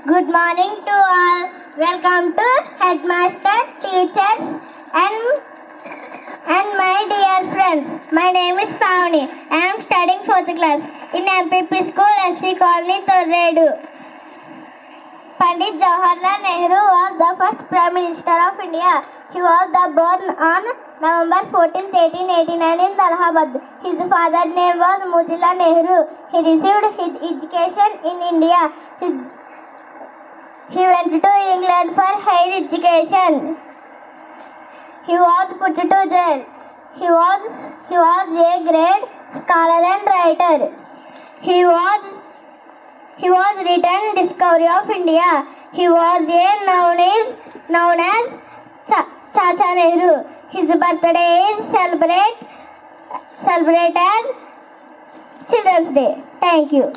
Good morning to all. Welcome to headmaster, teachers, and my dear friends. My name is Pavani. I am studying 4th class in MPP school, SC Colony, Torredu. Pandit Jawaharlal Nehru was the first Prime Minister of India. He was born on November 14, 1889 in Allahabad. His father's name was Motilal Nehru. He received his education in India. He went to England for higher education. He was put to jail. He was a great scholar and writer. He was written Discovery of India. He was known as Chacha Nehru. His birthday is celebrated as Children's Day. Thank you.